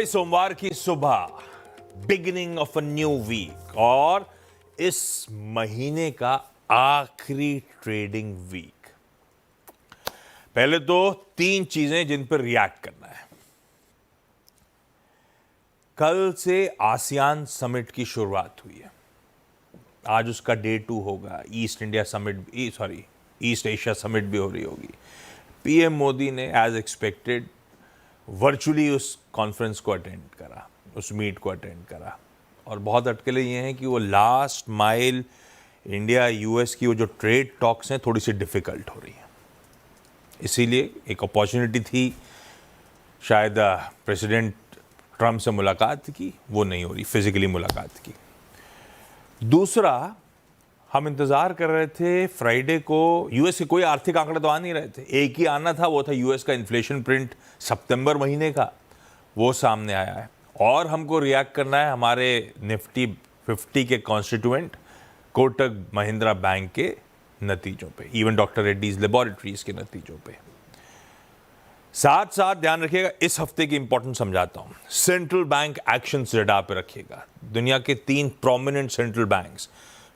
भाई सोमवार की सुबह, beginning of a new week और इस महीने का आखिरी ट्रेडिंग वीक। पहले तो तीन चीजें जिन पर रिएक्ट करना है। कल से आसियान समिट की शुरुआत हुई है। आज उसका डे 2 होगा। ईस्ट एशिया समिट भी हो रही होगी। पीएम मोदी ने एज एक्सपेक्टेड वर्चुअली उस कॉन्फ्रेंस को अटेंड करा, उस मीट को अटेंड करा। और बहुत अटकलें ये हैं कि वो लास्ट माइल इंडिया यूएस की वो जो ट्रेड टॉक्स हैं थोड़ी सी डिफ़िकल्ट हो रही हैं। इसीलिए एक अपॉर्चुनिटी थी, शायद प्रेसिडेंट ट्रम्प से मुलाकात की, वो नहीं हो रही, फिजिकली मुलाकात की। दूसरा, हम इंतज़ार कर रहे थे फ्राइडे को, यूएस के कोई आर्थिक आंकड़े तो आ नहीं रहे थे। एक ही आना था, वो था यूएस का इन्फ्लेशन प्रिंट सितंबर महीने का, वो सामने आया है। और हमको रिएक्ट करना है हमारे निफ्टी 50 के कॉन्स्टिट्यूएंट कोटक महिंद्रा बैंक के नतीजों पे, इवन डॉक्टर रेड्डीज लेबोरेटरीज के नतीजों पे। साथ साथ ध्यान रखिएगा, इस हफ्ते की इंपॉर्टेंट समझाता हूं। सेंट्रल बैंक एक्शन रडार पे रखिएगा। दुनिया के 3 प्रोमिनेंट सेंट्रल बैंक्स,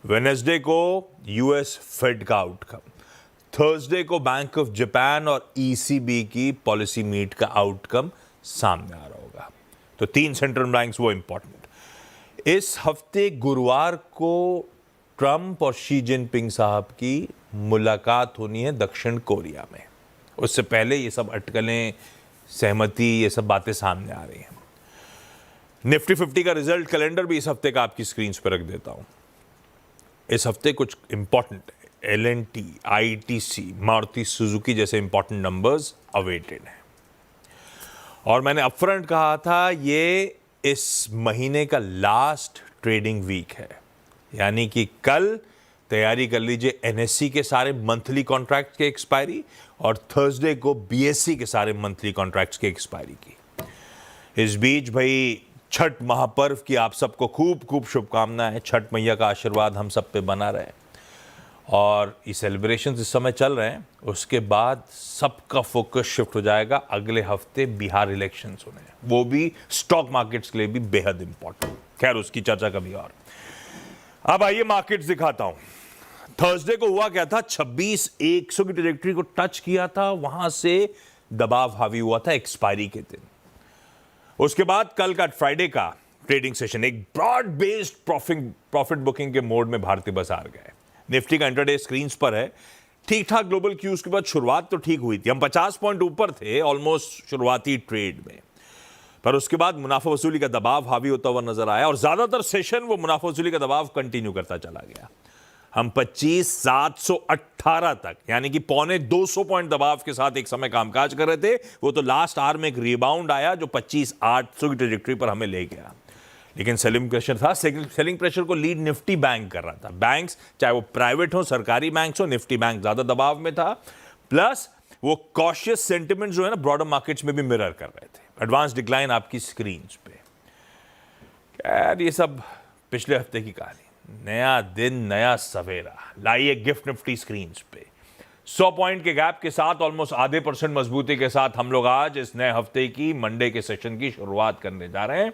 वेडनेसडे को यूएस फेड का आउटकम, थर्सडे को बैंक ऑफ जापान और ईसीबी की पॉलिसी मीट का आउटकम सामने आ रहा होगा। तो 3 सेंट्रल बैंक्स वो इंपॉर्टेंट। इस हफ्ते गुरुवार को ट्रंप और शी जिनपिंग साहब की मुलाकात होनी है दक्षिण कोरिया में। उससे पहले ये सब अटकलें, सहमति, ये सब बातें सामने आ रही हैं। निफ्टी 50 का रिजल्ट कैलेंडर भी इस हफ्ते का आपकी स्क्रीन पर रख देता हूं। इस हफ्ते कुछ important L&T, ITC, Maruti Suzuki जैसे इंपॉर्टेंट नंबर्स अवेटेड हैं। और मैंने अपफ्रंट कहा था, ये इस महीने का लास्ट ट्रेडिंग वीक है, यानी कि कल तैयारी कर लीजिए एनएससी के सारे मंथली कॉन्ट्रैक्ट के एक्सपायरी और थर्सडे को बीएससी के सारे मंथली कॉन्ट्रैक्ट्स के एक्सपायरी की। इस बीच भाई छठ महापर्व की आप सबको खूब खूब शुभकामनाएं। छठ मैया का आशीर्वाद हम सब पे बना रहे। और ये सेलिब्रेशन इस समय चल रहे हैं, उसके बाद सबका फोकस शिफ्ट हो जाएगा। अगले हफ्ते बिहार इलेक्शंस होने हैं, वो भी स्टॉक मार्केट्स के लिए भी बेहद इंपॉर्टेंट। खैर, उसकी चर्चा कभी और। अब आइए मार्केट्स दिखाता हूं। थर्सडे को हुआ क्या था, 26,100 की ट्रैजेक्टरी को टच किया था, वहां से दबाव हावी हुआ था एक्सपायरी के दिन। उसके बाद कल का फ्राइडे का ट्रेडिंग सेशन एक ब्रॉड बेस्ड प्रॉफिट बुकिंग के मोड में भारतीय बाजार गए। निफ्टी का इंट्राडे स्क्रीन पर है। ठीक ठाक ग्लोबल क्यूज के बाद शुरुआत तो ठीक हुई थी, हम 50 पॉइंट ऊपर थे ऑलमोस्ट शुरुआती ट्रेड में, पर उसके बाद मुनाफा वसूली का दबाव हावी होता हुआ नजर आया और ज्यादातर सेशन वो मुनाफा वसूली का दबाव कंटिन्यू करता चला गया। हम 25,718 तक, यानी कि 125 पॉइंट दबाव के साथ एक समय कामकाज कर रहे थे। वो तो लास्ट आवर में एक रिबाउंड आया जो 25,800 की ट्रैजेक्टरी पर हमें ले गया। लेकिन सेलिंग प्रेशर था। सेलिंग प्रेशर को लीड निफ्टी बैंक कर रहा था। बैंक्स, चाहे वो प्राइवेट हो, सरकारी बैंक्स हो, निफ्टी बैंक ज्यादा दबाव में था। प्लस वो कॉशियस सेंटिमेंट जो है ना, ब्रॉडर मार्केट्स में भी मिरर कर रहे थे। एडवांस डिक्लाइन आपकी स्क्रीन पे। खैर, ये सब पिछले हफ्ते की कहानी। नया दिन, नया सवेरा। लाइए गिफ्ट निफ्टी स्क्रीन पे 100 पॉइंट के गैप के साथ, ऑलमोस्ट आधे % मजबूती के साथ हम लोग आज इस नए हफ्ते की मंडे के सेशन की शुरुआत करने जा रहे हैं।